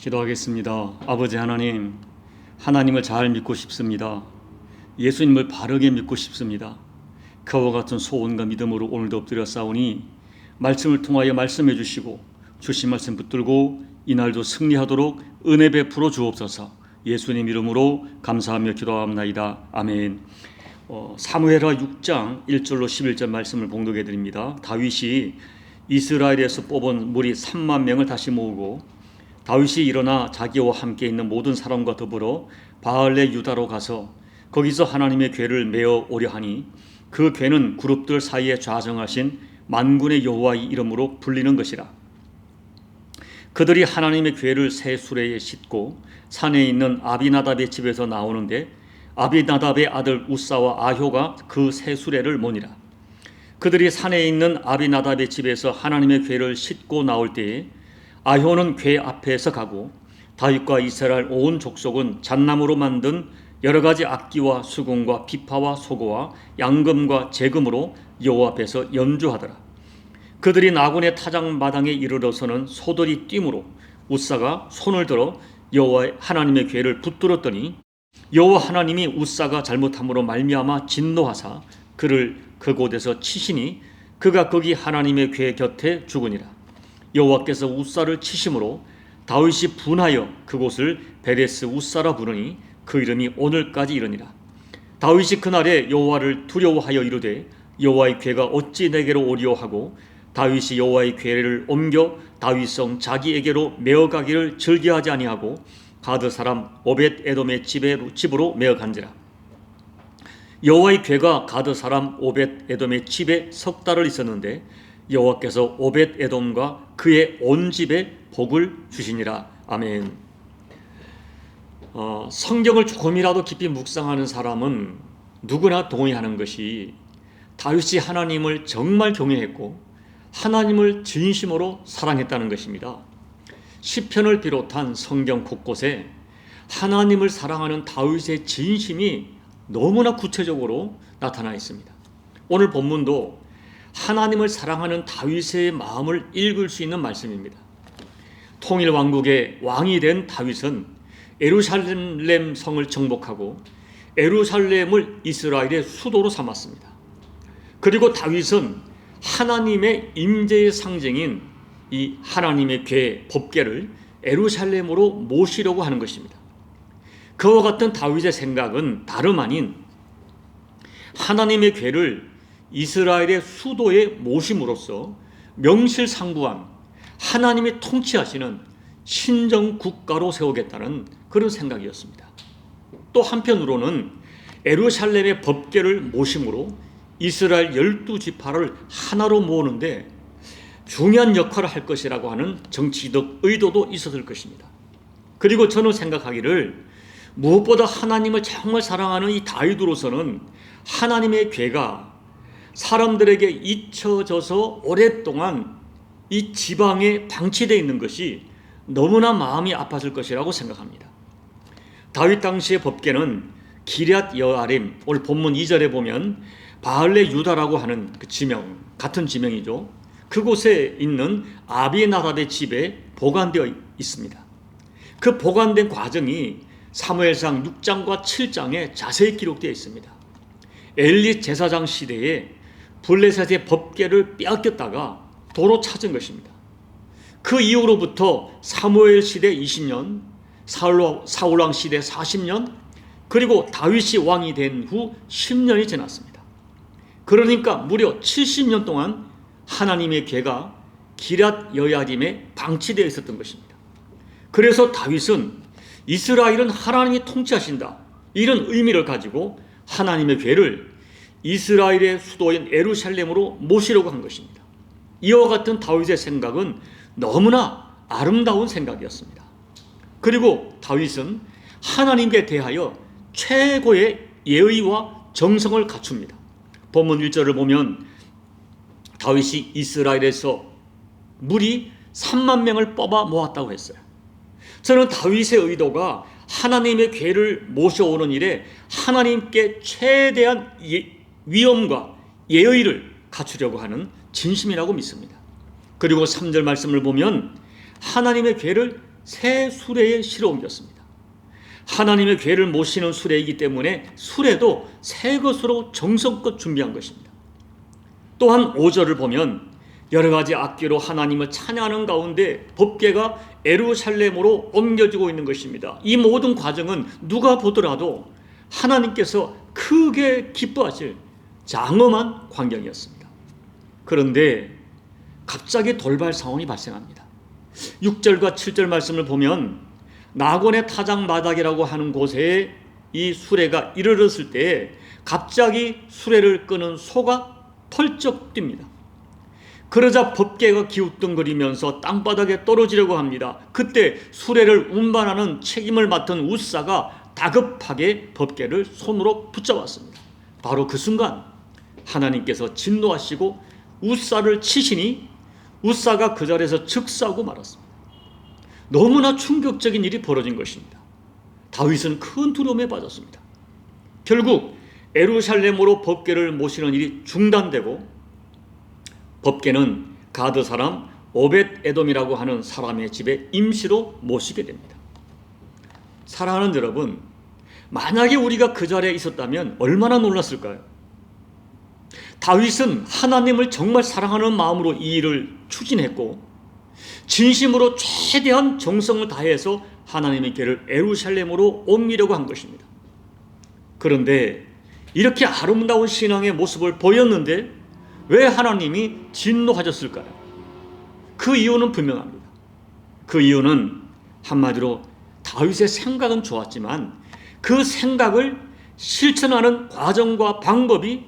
기도하겠습니다. 아버지 하나님, 하나님을 잘 믿고 싶습니다. 예수님을 바르게 믿고 싶습니다. 그와 같은 소원과 믿음으로 오늘도 엎드려 싸우니 말씀을 통하여 말씀해 주시고 주신 말씀 붙들고 이날도 승리하도록 은혜 베풀어 주옵소서. 예수님 이름으로 감사하며 기도합나이다. 아멘. 사무엘하 6장 1절로 11절 말씀을 봉독해 드립니다. 다윗이 이스라엘에서 뽑은 무리 3만 명을 다시 모으고 다윗이 일어나 자기와 함께 있는 모든 사람과 더불어 바알레 유다로 가서 거기서 하나님의 궤를 메어 오려 하니 그 궤는 그룹들 사이에 좌정하신 만군의 여호와의 이름으로 불리는 것이라. 그들이 하나님의 궤를 새 수레에 싣고 산에 있는 아비나답의 집에서 나오는데 아비나답의 아들 우사와 아효가 그 새 수레를 모니라. 그들이 산에 있는 아비나답의 집에서 하나님의 궤를 싣고 나올 때에 아효는 궤 앞에서 가고 다윗과 이스라엘 온 족속은 잣나무로 만든 여러 가지 악기와 수금과 비파와 소고와 양금과 재금으로 여호와 앞에서 연주하더라. 그들이 나군의 타작마당에 이르러서는 소들이 뛰므로 우사가 손을 들어 여호와 하나님의 궤를 붙들었더니 여호와 하나님이 우사가 잘못함으로 말미암아 진노하사 그를 그곳에서 치시니 그가 거기 하나님의 궤 곁에 죽으니라. 여호와께서 우사를 치심으로 다윗이 분하여 그곳을 베레스 우사라 부르니 그 이름이 오늘까지 이르니라. 다윗이 그날에 여호와를 두려워하여 이르되 여호와의 궤가 어찌 내게로 오리오 하고 다윗이 여호와의 궤를 옮겨 다윗성 자기에게로 메어가기를 즐겨하지 아니하고 가드 사람 오벳 에돔의 집으로 메어간지라. 여호와의 궤가 가드 사람 오벳 에돔의 집에 석 달을 있었는데 여호와께서 오벳 에돔과 그의 온 집에 복을 주시니라. 아멘. 성경을 조금이라도 깊이 묵상하는 사람은 누구나 동의하는 것이 다윗이 하나님을 정말 경외했고 하나님을 진심으로 사랑했다는 것입니다. 시편을 비롯한 성경 곳곳에 하나님을 사랑하는 다윗의 진심이 너무나 구체적으로 나타나 있습니다. 오늘 본문도 하나님을 사랑하는 다윗의 마음을 읽을 수 있는 말씀입니다. 통일 왕국의 왕이 된 다윗은 예루살렘 성을 정복하고 예루살렘을 이스라엘의 수도로 삼았습니다. 그리고 다윗은 하나님의 임재의 상징인 이 하나님의 궤 법궤를 예루살렘으로 모시려고 하는 것입니다. 그와 같은 다윗의 생각은 다름 아닌 하나님의 궤를 이스라엘의 수도에 모심으로써 명실상부한 하나님이 통치하시는 신정 국가로 세우겠다는 그런 생각이었습니다. 또 한편으로는 예루살렘의 법궤를 모심으로 이스라엘 12지파를 하나로 모으는데 중요한 역할을 할 것이라고 하는 정치적 의도도 있었을 것입니다. 그리고 저는 생각하기를 무엇보다 하나님을 정말 사랑하는 이 다윗으로서는 하나님의 궤가 사람들에게 잊혀져서 오랫동안 이 지방에 방치되어 있는 것이 너무나 마음이 아팠을 것이라고 생각합니다. 다윗 당시의 법궤는 기럇 여아림, 오늘 본문 2절에 보면 바알레 유다라고 하는 그 지명, 같은 지명이죠. 그곳에 있는 아비나답의 집에 보관되어 있습니다. 그 보관된 과정이 사무엘상 6장과 7장에 자세히 기록되어 있습니다. 엘리 제사장 시대에 블레셋의 법궤를 빼앗겼다가 도로 찾은 것입니다. 그 이후로부터 사무엘 시대 20년, 사울왕 시대 40년, 그리고 다윗이 왕이 된 후 10년이 지났습니다. 그러니까 무려 70년 동안 하나님의 궤가 기럇 여야림에 방치되어 있었던 것입니다. 그래서 다윗은 이스라엘은 하나님이 통치하신다, 이런 의미를 가지고 하나님의 궤를 이스라엘의 수도인 예루살렘으로 모시려고 한 것입니다. 이와 같은 다윗의 생각은 너무나 아름다운 생각이었습니다. 그리고 다윗은 하나님께 대하여 최고의 예의와 정성을 갖춥니다. 본문 1절을 보면 다윗이 이스라엘에서 무리 3만 명을 뽑아 모았다고 했어요. 저는 다윗의 의도가 하나님의 궤를 모셔오는 일에 하나님께 최대한 위엄과 예의를 갖추려고 하는 진심이라고 믿습니다. 그리고 3절 말씀을 보면 하나님의 궤를 새 수레에 실어 옮겼습니다. 하나님의 괴를 모시는 수레이기 때문에 수레도 새 것으로 정성껏 준비한 것입니다. 또한 5절을 보면 여러 가지 악기로 하나님을 찬양하는 가운데 법궤가 예루살렘으로 옮겨지고 있는 것입니다. 이 모든 과정은 누가 보더라도 하나님께서 크게 기뻐하실 장엄한 광경이었습니다. 그런데 갑자기 돌발 상황이 발생합니다. 6절과 7절 말씀을 보면 나곤의 타작마당이라고 하는 곳에 이 수레가 이르렀을 때 갑자기 수레를 끄는 소가 펄쩍 뜁니다. 그러자 법궤가 기우뚱거리면서 땅바닥에 떨어지려고 합니다. 그때 수레를 운반하는 책임을 맡은 웃사가 다급하게 법궤를 손으로 붙잡았습니다. 바로 그 순간 하나님께서 진노하시고 웃사를 치시니 웃사가 그 자리에서 즉사하고 말았습니다. 너무나 충격적인 일이 벌어진 것입니다. 다윗은 큰 두려움에 빠졌습니다. 결국 예루살렘으로 법궤를 모시는 일이 중단되고 법궤는 가드 사람 오벳 에돔이라고 하는 사람의 집에 임시로 모시게 됩니다. 사랑하는 여러분, 만약에 우리가 그 자리에 있었다면 얼마나 놀랐을까요? 다윗은 하나님을 정말 사랑하는 마음으로 이 일을 추진했고 진심으로 최대한 정성을 다해서 하나님의 궤를 예루살렘으로 옮기려고 한 것입니다. 그런데 이렇게 아름다운 신앙의 모습을 보였는데 왜 하나님이 진노하셨을까요? 그 이유는 분명합니다. 그 이유는 한마디로 다윗의 생각은 좋았지만 그 생각을 실천하는 과정과 방법이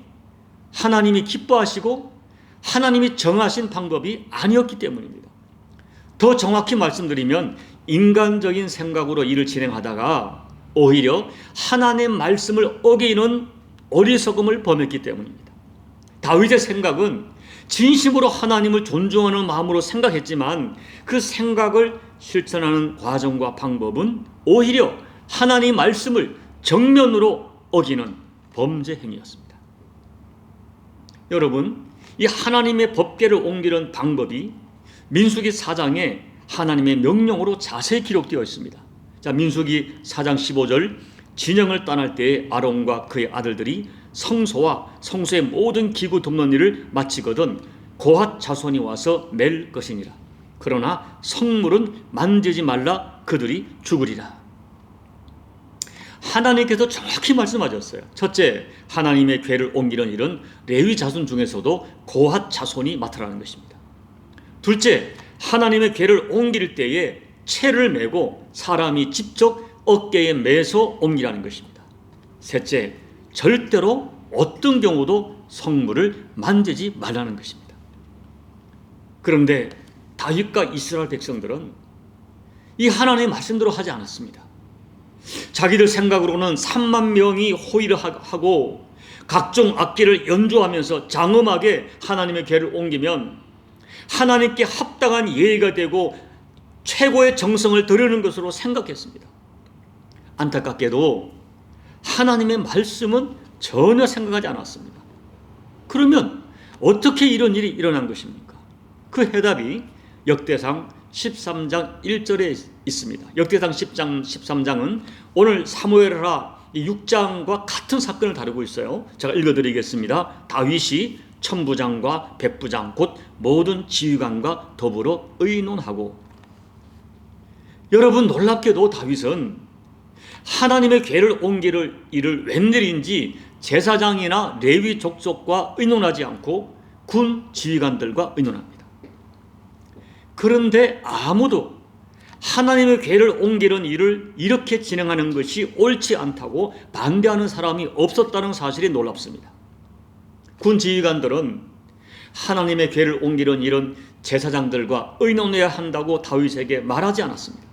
하나님이 기뻐하시고 하나님이 정하신 방법이 아니었기 때문입니다. 더 정확히 말씀드리면 인간적인 생각으로 일을 진행하다가 오히려 하나님의 말씀을 어기는 어리석음을 범했기 때문입니다. 다윗의 생각은 진심으로 하나님을 존중하는 마음으로 생각했지만 그 생각을 실천하는 과정과 방법은 오히려 하나님의 말씀을 정면으로 어기는 범죄 행위였습니다. 여러분, 이 하나님의 법궤를 옮기는 방법이 민수기 4장에 하나님의 명령으로 자세히 기록되어 있습니다. 자, 민수기 4장 15절 진영을 떠날 때에 아론과 그의 아들들이 성소와 성소의 모든 기구 돕는 일을 마치거든 고핫 자손이 와서 맬 것이니라. 그러나 성물은 만지지 말라. 그들이 죽으리라. 하나님께서 정확히 말씀하셨어요. 첫째, 하나님의 궤를 옮기는 일은 레위 자손 중에서도 고핫 자손이 맡으라는 것입니다. 둘째, 하나님의 궤를 옮길 때에 채를 메고 사람이 직접 어깨에 매서 옮기라는 것입니다. 셋째, 절대로 어떤 경우도 성물을 만지지 말라는 것입니다. 그런데 다윗과 이스라엘 백성들은 이 하나님의 말씀대로 하지 않았습니다. 자기들 생각으로는 3만 명이 호의를 하고 각종 악기를 연주하면서 장엄하게 하나님의 궤를 옮기면 하나님께 합당한 예의가 되고 최고의 정성을 드리는 것으로 생각했습니다. 안타깝게도 하나님의 말씀은 전혀 생각하지 않았습니다. 그러면 어떻게 이런 일이 일어난 것입니까? 그 해답이 역대상 13장 1절에 있습니다. 역대상 10장 13장은 오늘 사무엘하 6장과 같은 사건을 다루고 있어요. 제가 읽어드리겠습니다. 다윗이 천부장과 백부장 곧 모든 지휘관과 더불어 의논하고. 여러분, 놀랍게도 다윗은 하나님의 궤를 옮길 일을 웬일인지 제사장이나 레위 족속과 의논하지 않고 군 지휘관들과 의논합니다. 그런데 아무도 하나님의 궤를 옮기는 일을 이렇게 진행하는 것이 옳지 않다고 반대하는 사람이 없었다는 사실이 놀랍습니다. 군 지휘관들은 하나님의 궤를 옮기는 일은 제사장들과 의논해야 한다고 다윗에게 말하지 않았습니다.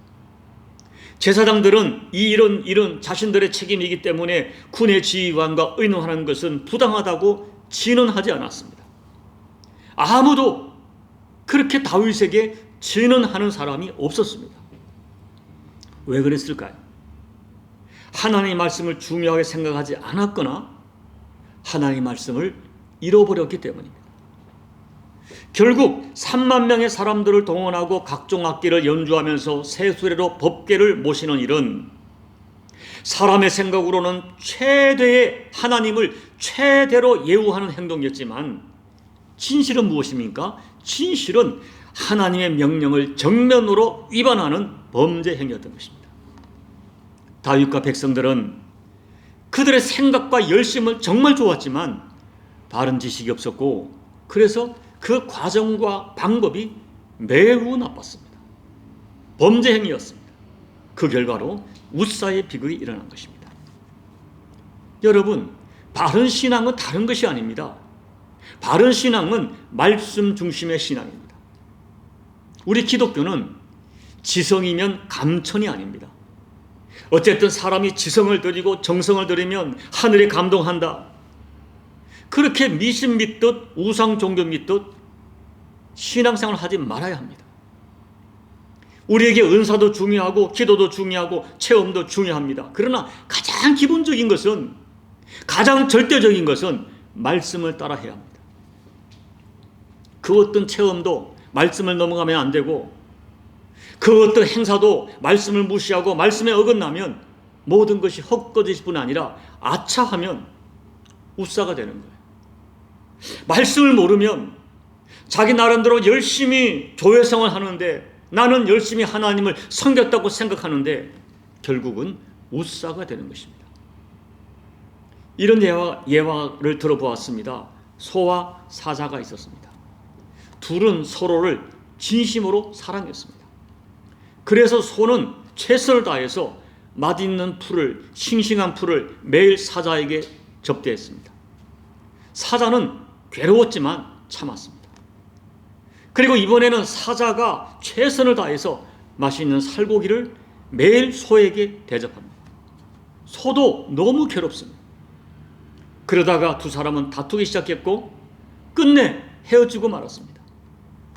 제사장들은 이 일은 자신들의 책임이기 때문에 군의 지휘관과 의논하는 것은 부당하다고 진언하지 않았습니다. 아무도 그렇게 다윗에게 진언하는 사람이 없었습니다. 왜 그랬을까요? 하나님의 말씀을 중요하게 생각하지 않았거나 하나님의 말씀을 잃어버렸기 때문입니다. 결국 3만 명의 사람들을 동원하고 각종 악기를 연주하면서 새수레로 법궤를 모시는 일은 사람의 생각으로는 최대의 하나님을 최대로 예우하는 행동이었지만 진실은 무엇입니까? 진실은 하나님의 명령을 정면으로 위반하는 범죄 행위였던 것입니다. 다윗과 백성들은 그들의 생각과 열심은 정말 좋았지만 바른 지식이 없었고, 그래서 그 과정과 방법이 매우 나빴습니다. 범죄 행위였습니다. 그 결과로 웃사의 비극이 일어난 것입니다. 여러분, 바른 신앙은 다른 것이 아닙니다. 바른 신앙은 말씀 중심의 신앙입니다. 우리 기독교는 지성이면 감천이 아닙니다. 어쨌든 사람이 지성을 들이고 정성을 들이면 하늘이 감동한다, 그렇게 미신 믿듯 우상 종교 믿듯 신앙생활을 하지 말아야 합니다. 우리에게 은사도 중요하고 기도도 중요하고 체험도 중요합니다. 그러나 가장 기본적인 것은, 가장 절대적인 것은 말씀을 따라 해야 합니다. 그 어떤 체험도 말씀을 넘어가면 안 되고, 그 어떤 행사도 말씀을 무시하고 말씀에 어긋나면 모든 것이 헛거짓일 뿐 아니라 아차하면 웃사가 되는 거예요. 말씀을 모르면 자기 나름대로 열심히 교회생활 하는데, 나는 열심히 하나님을 섬겼다고 생각하는데 결국은 웃사가 되는 것입니다. 이런 예화를 들어보았습니다. 소와 사자가 있었습니다. 둘은 서로를 진심으로 사랑했습니다. 그래서 소는 최선을 다해서 맛있는 풀을, 싱싱한 풀을 매일 사자에게 접대했습니다. 사자는 괴로웠지만 참았습니다. 그리고 이번에는 사자가 최선을 다해서 맛있는 살고기를 매일 소에게 대접합니다. 소도 너무 괴롭습니다. 그러다가 두 사람은 다투기 시작했고 끝내 헤어지고 말았습니다.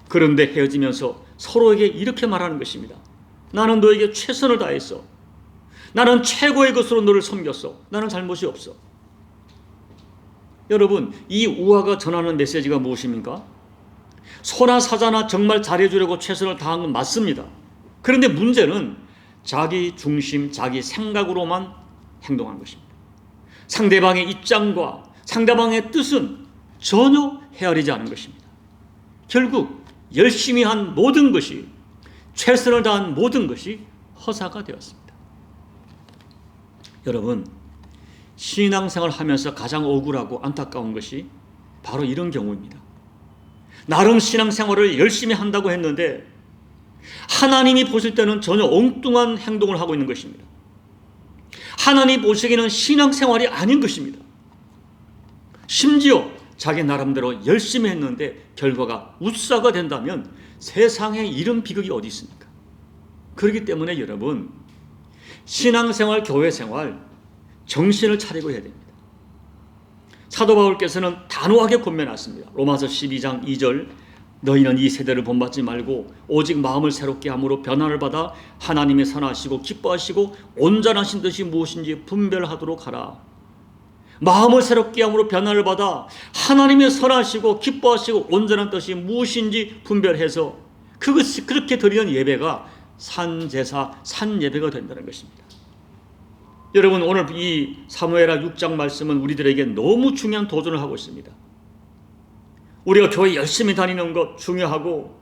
그런데 헤어지면서 서로에게 이렇게 말하는 것입니다. 나는 너에게 최선을 다했어. 나는 최고의 것으로 너를 섬겼어. 나는 잘못이 없어. 여러분, 이 우화가 전하는 메시지가 무엇입니까? 소나 사자나 정말 잘해주려고 최선을 다한 건 맞습니다. 그런데 문제는 자기 중심, 자기 생각으로만 행동한 것입니다. 상대방의 입장과 상대방의 뜻은 전혀 헤아리지 않은 것입니다. 결국 열심히 한 모든 것이, 최선을 다한 모든 것이 허사가 되었습니다. 여러분, 신앙생활을 하면서 가장 억울하고 안타까운 것이 바로 이런 경우입니다. 나름 신앙생활을 열심히 한다고 했는데 하나님이 보실 때는 전혀 엉뚱한 행동을 하고 있는 것입니다. 하나님이 보시기에는 신앙생활이 아닌 것입니다. 심지어 자기 나름대로 열심히 했는데 결과가 웃사가 된다면 세상에 이런 비극이 어디 있습니까? 그렇기 때문에 여러분, 신앙생활, 교회생활 정신을 차리고 해야 됩니다. 사도 바울께서는 단호하게 권면하십니다. 로마서 12장 2절, 너희는 이 세대를 본받지 말고 오직 마음을 새롭게 함으로 변화를 받아 하나님의 선하시고 기뻐하시고 온전하신 뜻이 무엇인지 분별하도록 하라. 마음을 새롭게 함으로 변화를 받아 하나님의 선하시고 기뻐하시고 온전한 뜻이 무엇인지 분별해서 그것이 그렇게 드리는 예배가 산제사, 산예배가 된다는 것입니다. 여러분, 오늘 이 사무엘하 6장 말씀은 우리들에게 너무 중요한 도전을 하고 있습니다. 우리가 교회 열심히 다니는 것 중요하고,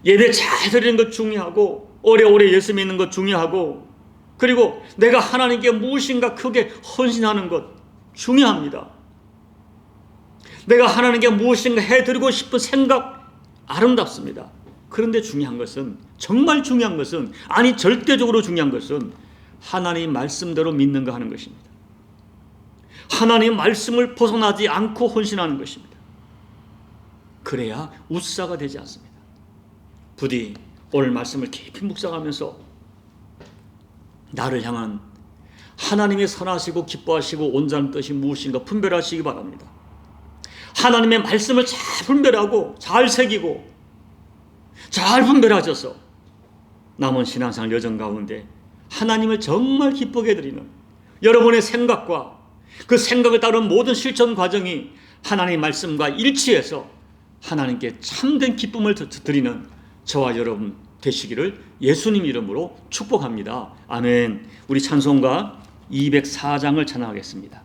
예배 잘 드리는 것 중요하고, 오래오래 예수 믿는 것 중요하고, 그리고 내가 하나님께 무엇인가 크게 헌신하는 것 중요합니다. 내가 하나님께 무엇인가 해드리고 싶은 생각 아름답습니다. 그런데 중요한 것은, 정말 중요한 것은, 아니 절대적으로 중요한 것은 하나님 말씀대로 믿는가 하는 것입니다. 하나님 말씀을 벗어나지 않고 헌신하는 것입니다. 그래야 웃사가 되지 않습니다. 부디 오늘 말씀을 깊이 묵상하면서 나를 향한 하나님의 선하시고 기뻐하시고 온전한 뜻이 무엇인가 분별하시기 바랍니다. 하나님의 말씀을 잘 분별하고 잘 새기고 잘 분별하셔서 남은 신앙생활 여정 가운데 하나님을 정말 기쁘게 드리는 여러분의 생각과 그 생각을 따른 모든 실천 과정이 하나님의 말씀과 일치해서 하나님께 참된 기쁨을 드리는 저와 여러분 되시기를 예수님 이름으로 축복합니다. 아멘. 우리 찬송가 204장을 찬양하겠습니다.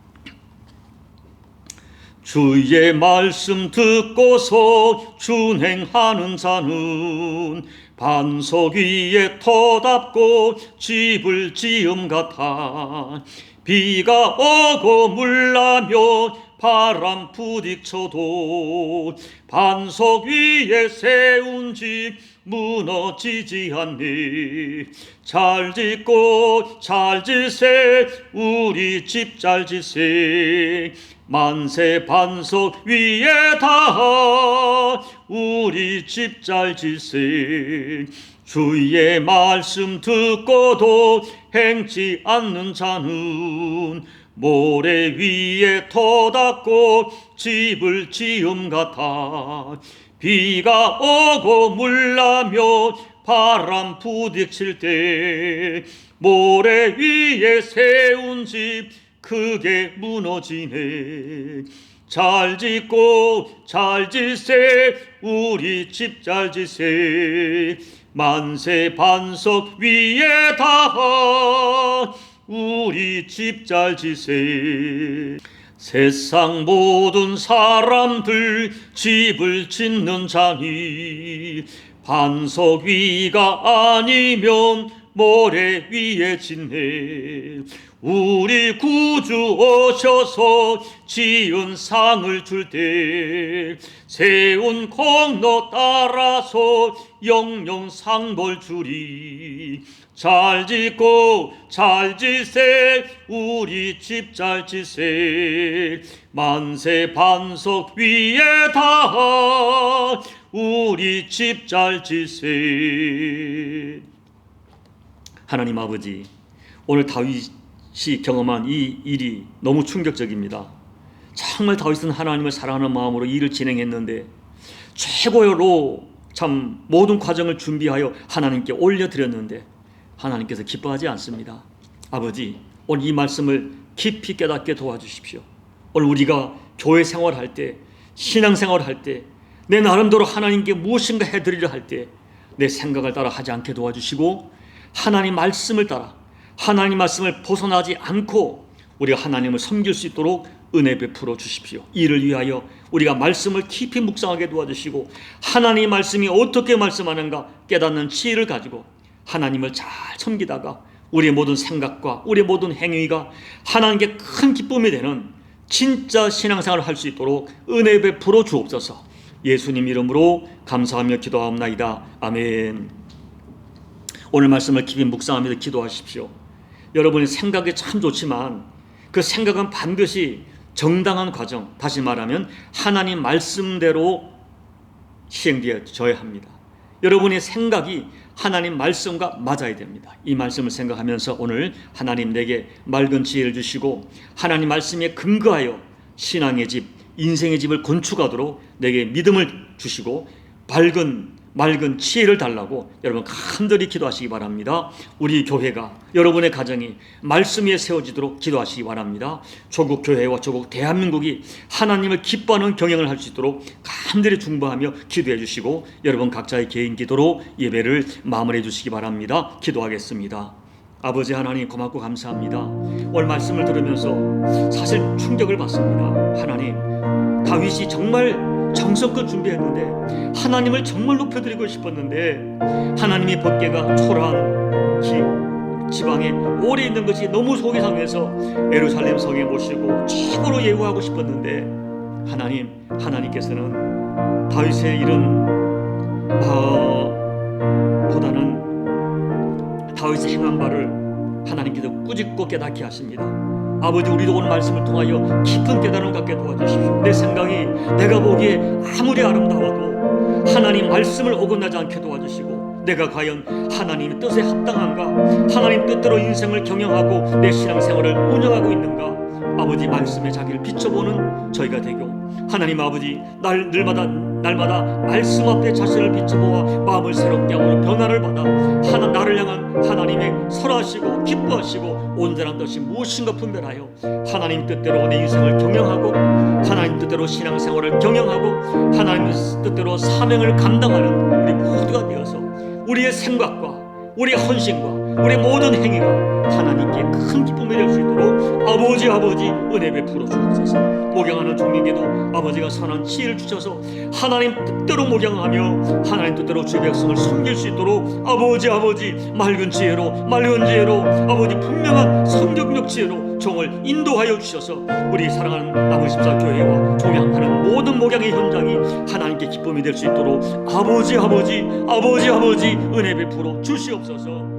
주의 말씀 듣고서 준행하는 자는 반석 위에 터답고 집을 지음 같아. 비가 오고 물나며 바람 부딪혀도 반석 위에 세운 집 무너지지 않니. 잘 짓고 잘 지세 우리 집 잘 지세. 만세 반석 위에 닿아 우리 집 잘 지세. 주의 말씀 듣고도 행치 않는 자는 모래 위에 터닫고 집을 지음 같아. 비가 오고 물나며 바람 부딪힐 때 모래 위에 세운 집 크게 무너지네. 잘 짓고 잘 지세 우리 집 잘 지세. 만세 반석 위에 닿아 우리 집 잘 지세. 세상 모든 사람들 집을 짓는 자니 반석 위가 아니면 모래 위에 짓네. 우리 구주 오셔서 지은 상을 줄 때 세운 공로 따라서 영영 상벌 주리. 잘 짓고 잘 지세 우리 집 잘 지세. 만세 반석 위에 닿아 우리 집 잘 지세. 하나님 아버지, 오늘 다윗이 경험한 이 일이 너무 충격적입니다. 정말 다윗은 하나님을 사랑하는 마음으로 일을 진행했는데 최고로 참 모든 과정을 준비하여 하나님께 올려드렸는데 하나님께서 기뻐하지 않습니다. 아버지, 오늘 이 말씀을 깊이 깨닫게 도와주십시오. 오늘 우리가 교회 생활할 때, 신앙생활을 할 때, 내 나름대로 하나님께 무엇인가 해드리려 할 때 내 생각을 따라 하지 않게 도와주시고 하나님 말씀을 따라 하나님 말씀을 벗어나지 않고 우리가 하나님을 섬길 수 있도록 은혜 베풀어 주십시오. 이를 위하여 우리가 말씀을 깊이 묵상하게 도와주시고 하나님 말씀이 어떻게 말씀하는가 깨닫는 지혜를 가지고 하나님을 잘 섬기다가 우리의 모든 생각과 우리의 모든 행위가 하나님께 큰 기쁨이 되는 진짜 신앙생활을 할 수 있도록 은혜 베풀어 주옵소서. 예수님 이름으로 감사하며 기도하옵나이다. 아멘. 오늘 말씀을 깊이 묵상하면서 기도하십시오. 여러분의 생각이 참 좋지만 그 생각은 반드시 정당한 과정, 다시 말하면 하나님 말씀대로 시행되어져야 합니다. 여러분의 생각이 하나님 말씀과 맞아야 됩니다. 이 말씀을 생각하면서 오늘 하나님 내게 맑은 지혜를 주시고 하나님 말씀에 근거하여 신앙의 집, 인생의 집을 건축하도록 내게 믿음을 주시고 맑은 지혜를 달라고 여러분 간절히 기도하시기 바랍니다. 우리 교회가, 여러분의 가정이 말씀 위에 세워지도록 기도하시기 바랍니다. 조국 교회와 조국 대한민국이 하나님을 기뻐하는 경영을 할 수 있도록 간절히 중보하며 기도해 주시고 여러분 각자의 개인 기도로 예배를 마무리해 주시기 바랍니다. 기도하겠습니다. 아버지 하나님 고맙고 감사합니다. 오늘 말씀을 들으면서 사실 충격을 받습니다. 하나님, 다윗이 정말 정성껏 준비했는데 하나님을 정말 높여드리고 싶었는데 하나님이 법궤가 초라한 지방에 오래 있는 것이 너무 속이 상해서 예루살렘 성에 모시고 최고로 예우하고 싶었는데 하나님께서는 다윗의 이런 보다는 다윗의 행한 바를 하나님께서 꾸짖고 깨닫게 하십니다. 아버지, 우리도 오늘 말씀을 통하여 깊은 깨달음을 갖게 도와주십시오. 내 생각이 내가 보기에 아무리 아름다워도 하나님 말씀을 어긋나지 않게 도와주시고 내가 과연 하나님의 뜻에 합당한가, 하나님 뜻대로 인생을 경영하고 내 신앙생활을 운영하고 있는가, 아버지 말씀에 자기를 비춰보는 저희가 되고 하나님 아버지, 날마다 말씀 앞에 자신을 비춰보아 마음을 새롭게 함으로 변화를 받아 나를 향한 하나님의 설하시고 기뻐하시고 온전한 뜻이 무엇인가 분별하여 하나님 뜻대로 내 인생을 경영하고 하나님 뜻대로 신앙생활을 경영하고 하나님 뜻대로 사명을 감당하는 우리 모두가 되어서 우리의 생각과 우리의 헌신과 우리의 모든 행위가 하나님께 큰 기쁨이 될 수 있도록 아버지 은혜 베풀어 주옵소서. 목양하는 종에게도 아버지가 선한 지혜를 주셔서 하나님 뜻대로 목양하며 하나님 뜻대로 주의 백성을 섬길 수 있도록 아버지 맑은 지혜로 아버지 분명한 성경적 지혜로 종을 인도하여 주셔서 우리 사랑하는 남은14 교회와 종양하는 모든 목양의 현장이 하나님께 기쁨이 될 수 있도록 아버지 은혜 베풀어 주시옵소서.